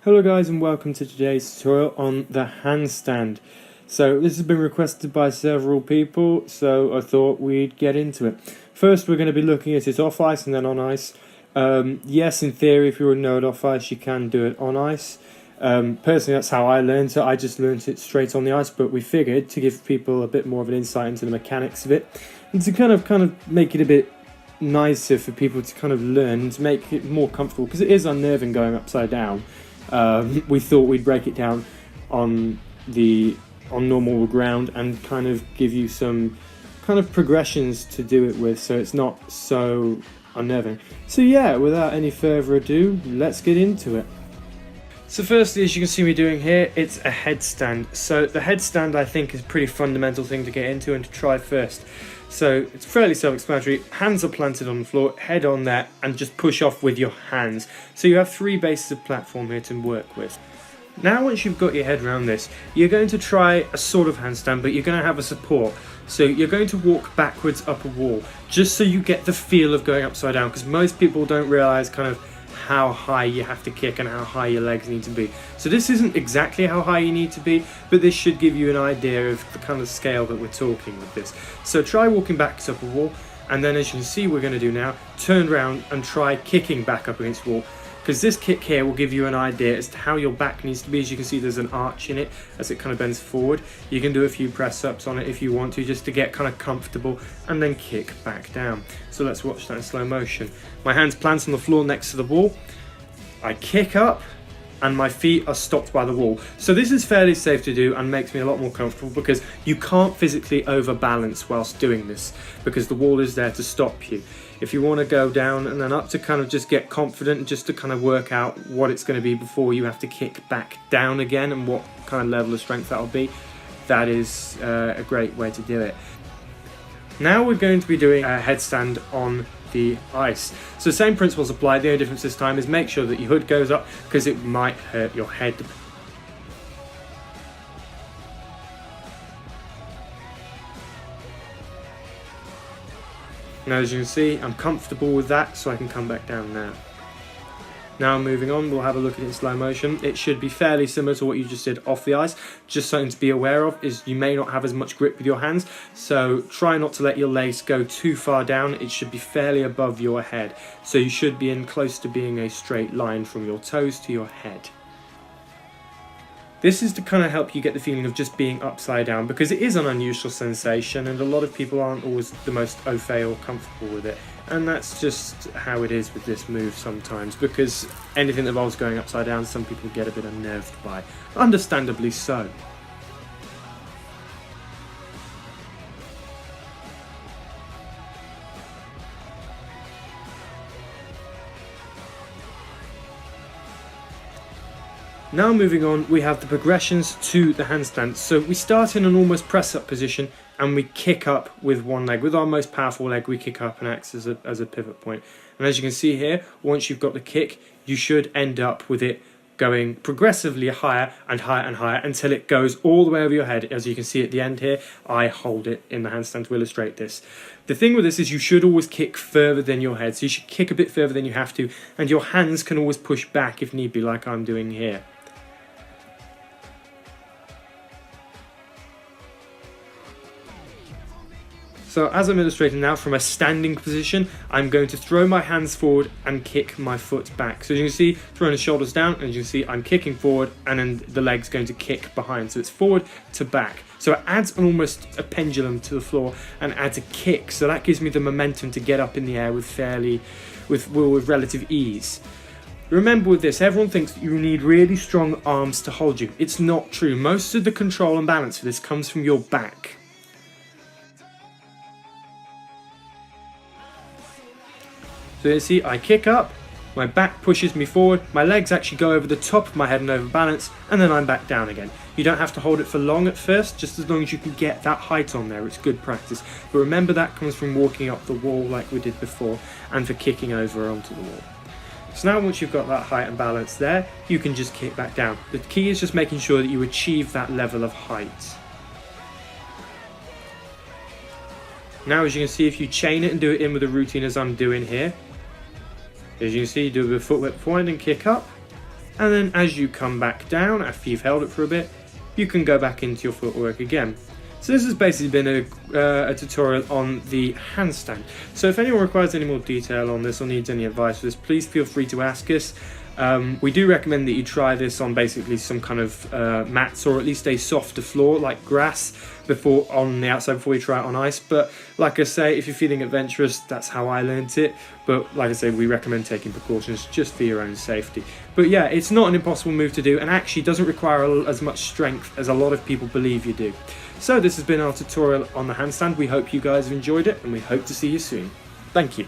Hello guys and welcome to today's tutorial on the handstand. So this has been requested by several people, so I thought we'd get into it. First we're going to be looking at it off ice and then on ice. Yes, in theory if you already know it off ice you can do it on ice. Personally that's how I learned it. I just learned it straight on the ice, but we figured to give people a bit more of an insight into the mechanics of it and to kind of make it a bit nicer for people to kind of learn and to make it more comfortable, because it is unnerving going upside down. We thought we'd break it down on normal ground and kind of give you some kind of progressions to do it with, so it's not so unnerving. So yeah, without any further ado, let's get into it. So firstly, as you can see me doing here, it's a headstand. So the headstand I think is a pretty fundamental thing to get into and to try first. So it's fairly self-explanatory. Hands are planted on the floor, head on there, and just push off with your hands. So you have three bases of platform here to work with. Now once you've got your head around this, you're going to try a sort of handstand, but you're going to have a support. So you're going to walk backwards up a wall, just so you get the feel of going upside down, because most people don't realise kind of how high you have to kick and how high your legs need to be. So this isn't exactly how high you need to be, but this should give you an idea of the kind of scale that we're talking with this. So try walking back up a wall, and then as you can see we're going to do now, turn around and try kicking back up against the wall, because this kick here will give you an idea as to how your back needs to be. As you can see there's an arch in it as it kind of bends forward. You can do a few press ups on it if you want to, just to get kind of comfortable, and then kick back down. So let's watch that in slow motion. My hands plant on the floor next to the wall, I kick up, and my feet are stopped by the wall. So this is fairly safe to do and makes me a lot more comfortable, because you can't physically overbalance whilst doing this, because the wall is there to stop you. If you want to go down and then up to kind of just get confident, just to kind of work out what it's going to be before you have to kick back down again and what kind of level of strength that'll be, that is a great way to do it. Now we're going to be doing a headstand on the ice. So the same principles apply. The only difference this time is make sure that your hood goes up, because it might hurt your head. Now as you can see, I'm comfortable with that, so I can come back down now. Now moving on, we'll have a look at it in slow motion. It should be fairly similar to what you just did off the ice. Just something to be aware of is you may not have as much grip with your hands, so try not to let your legs go too far down. It should be fairly above your head, so you should be in close to being a straight line from your toes to your head. This is to kind of help you get the feeling of just being upside down, because it is an unusual sensation and a lot of people aren't always the most au fait or comfortable with it. And that's just how it is with this move sometimes, because anything that involves going upside down, some people get a bit unnerved by. Understandably so. Now moving on, we have the progressions to the handstand. So we start in an almost press up position and we kick up with one leg. With our most powerful leg we kick up and acts as a pivot point. And as you can see here, once you've got the kick, you should end up with it going progressively higher and higher and higher until it goes all the way over your head. As you can see at the end here, I hold it in the handstand to illustrate this. The thing with this is you should always kick further than your head. So you should kick a bit further than you have to, and your hands can always push back if need be, like I'm doing here. So as I'm illustrating now from a standing position, I'm going to throw my hands forward and kick my foot back. So as you can see, throwing the shoulders down, and as you can see, I'm kicking forward and then the leg's going to kick behind. So it's forward to back. So it adds almost a pendulum to the floor and adds a kick. So that gives me the momentum to get up in the air with relative ease. Remember with this, everyone thinks that you need really strong arms to hold you. It's not true. Most of the control and balance for this comes from your back. So you see, I kick up, my back pushes me forward, my legs actually go over the top of my head and overbalance, and then I'm back down again. You don't have to hold it for long at first, just as long as you can get that height on there. It's good practice. But remember, that comes from walking up the wall like we did before, and for kicking over onto the wall. So now once you've got that height and balance there, you can just kick back down. The key is just making sure that you achieve that level of height. Now as you can see, if you chain it and do it in with a routine as I'm doing here, as you can see, do the footwork forward and kick up, and then as you come back down after you've held it for a bit, you can go back into your footwork again. So this has basically been a tutorial on the handstand. So if anyone requires any more detail on this or needs any advice for this, please feel free to ask us. We do recommend that you try this on basically some kind of mats, or at least a softer floor like grass on the outside before you try it on ice. But like I say, if you're feeling adventurous, that's how I learnt it. But like I say, we recommend taking precautions just for your own safety. But yeah, it's not an impossible move to do, and actually doesn't require as much strength as a lot of people believe you do. So this has been our tutorial on the handstand. We hope you guys have enjoyed it, and we hope to see you soon. Thank you.